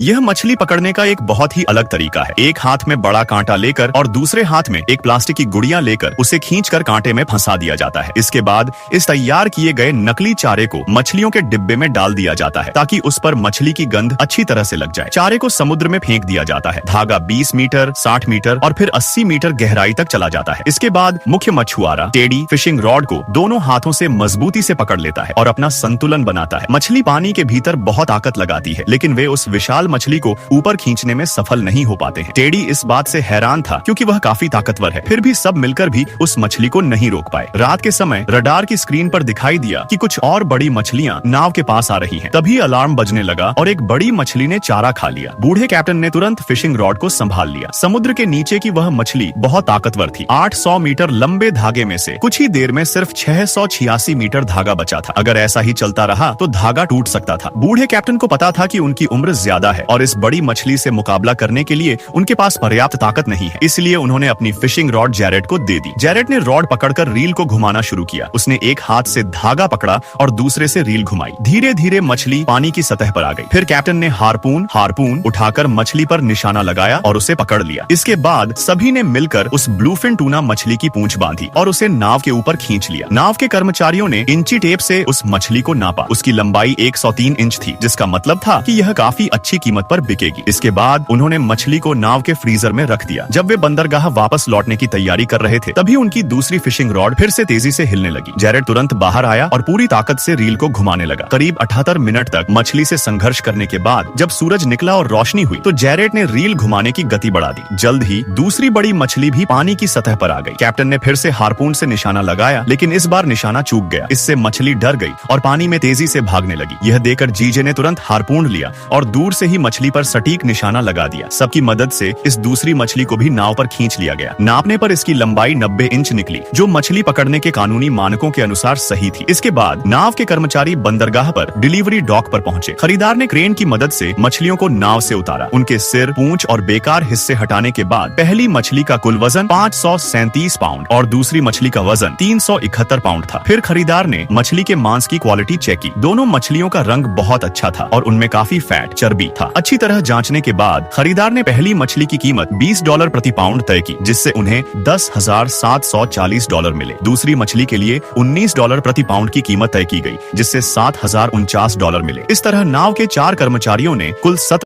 यह मछली पकड़ने का एक बहुत ही अलग तरीका है। एक हाथ में बड़ा कांटा लेकर और दूसरे हाथ में एक प्लास्टिक की गुड़िया लेकर उसे खींचकर कांटे में फंसा दिया जाता है। इसके बाद इस तैयार किए गए नकली चारे को मछलियों के डिब्बे में डाल दिया जाता है ताकि उस पर मछली की गंध अच्छी तरह से लग जाए। चारे को समुद्र में फेंक दिया जाता है। धागा 20 मीटर, 60 मीटर और फिर 80 मीटर गहराई तक चला जाता है। इसके बाद मुख्य मछुआरा टेडी फिशिंग रॉड को दोनों हाथों से मजबूती से पकड़ लेता है और अपना संतुलन बनाता है। मछली पानी के भीतर बहुत ताकत लगाती है, लेकिन वे उस विशाल मछली को ऊपर खींचने में सफल नहीं हो पाते हैं। टेडी इस बात से हैरान था क्योंकि वह काफी ताकतवर है, फिर भी सब मिलकर भी उस मछली को नहीं रोक पाए। रात के समय रडार की स्क्रीन पर दिखाई दिया कि कुछ और बड़ी मछलियां नाव के पास आ रही हैं। तभी अलार्म बजने लगा और एक बड़ी मछली ने चारा खा लिया। बूढ़े कैप्टन ने तुरंत फिशिंग रॉड को संभाल लिया। समुद्र के नीचे की वह मछली बहुत ताकतवर थी। 800 मीटर लंबे धागे में से कुछ ही देर में सिर्फ 686 मीटर धागा बचा था। अगर ऐसा ही चलता रहा तो धागा टूट सकता था। बूढ़े कैप्टन को पता था कि उनकी उम्र ज्यादा है और इस बड़ी मछली से मुकाबला करने के लिए उनके पास पर्याप्त ताकत नहीं है। इसलिए उन्होंने अपनी फिशिंग रॉड जैरेट को दे दी। जैरेट ने रॉड पकड़कर रील को घुमाना शुरू किया। उसने एक हाथ से धागा पकड़ा और दूसरे से रील घुमाई। धीरे धीरे मछली पानी की सतह पर आ गई। फिर कैप्टन ने हार्पून उठाकर मछली पर निशाना लगाया और उसे पकड़ लिया। इसके बाद सभी ने मिलकर उस ब्लूफिन टूना मछली की पूंछ बांधी और उसे नाव के ऊपर खींच लिया। नाव के कर्मचारियों ने इंची टेप से उस मछली को नापा। उसकी लंबाई 103 इंच थी, जिसका मतलब था कि यह काफी अच्छी कीमत पर बिकेगी। इसके बाद उन्होंने मछली को नाव के फ्रीजर में रख दिया। जब वे बंदरगाह वापस लौटने की तैयारी कर रहे थे, तभी उनकी दूसरी फिशिंग रॉड फिर से तेजी से हिलने लगी। जैरेट तुरंत बाहर आया और पूरी ताकत से रील को घुमाने लगा। करीब 78 मिनट तक मछली से संघर्ष करने के बाद जब सूरज निकला और रोशनी हुई तो जैरेट ने रील घुमाने की गति बढ़ा दी। जल्द ही दूसरी बड़ी मछली भी पानी की सतह पर आ गई। कैप्टन ने फिर से हार्पून से निशाना लगाया, लेकिन इस बार निशाना चूक गया। इससे मछली डर गई और पानी में तेजी से भागने लगी। यह देखकर जीजे ने तुरंत हार्पून लिया और दूर से ही मछली पर सटीक निशाना लगा दिया। सबकी मदद से इस दूसरी मछली को भी नाव पर खींच लिया गया। नापने पर इसकी लंबाई 90 इंच निकली, जो मछली पकड़ने के कानूनी मानकों के अनुसार सही थी। इसके बाद नाव के कर्मचारी बंदरगाह पर डिलीवरी डॉक पर पहुंचे। खरीदार ने क्रेन की मदद से मछलियों को नाव से उतारा। उनके सिर, पूंछ और बेकार हिस्से हटाने के बाद पहली मछली का कुल वजन 537 पाउंड और दूसरी मछली का वजन 371 पाउंड था। फिर खरीदार ने मछली के मांस की क्वालिटी चेक की। दोनों मछलियों का रंग बहुत अच्छा था और उनमें काफी फैट, चर्बी था। अच्छी तरह जांचने के बाद खरीदार ने पहली मछली की कीमत $20 प्रति पाउंड तय की, जिससे उन्हें $10,740 मिले। दूसरी मछली के लिए $19 प्रति पाउंड की कीमत तय की गई, जिससे $7,049 मिले। इस तरह नाव के 4 कर्मचारियों ने कुल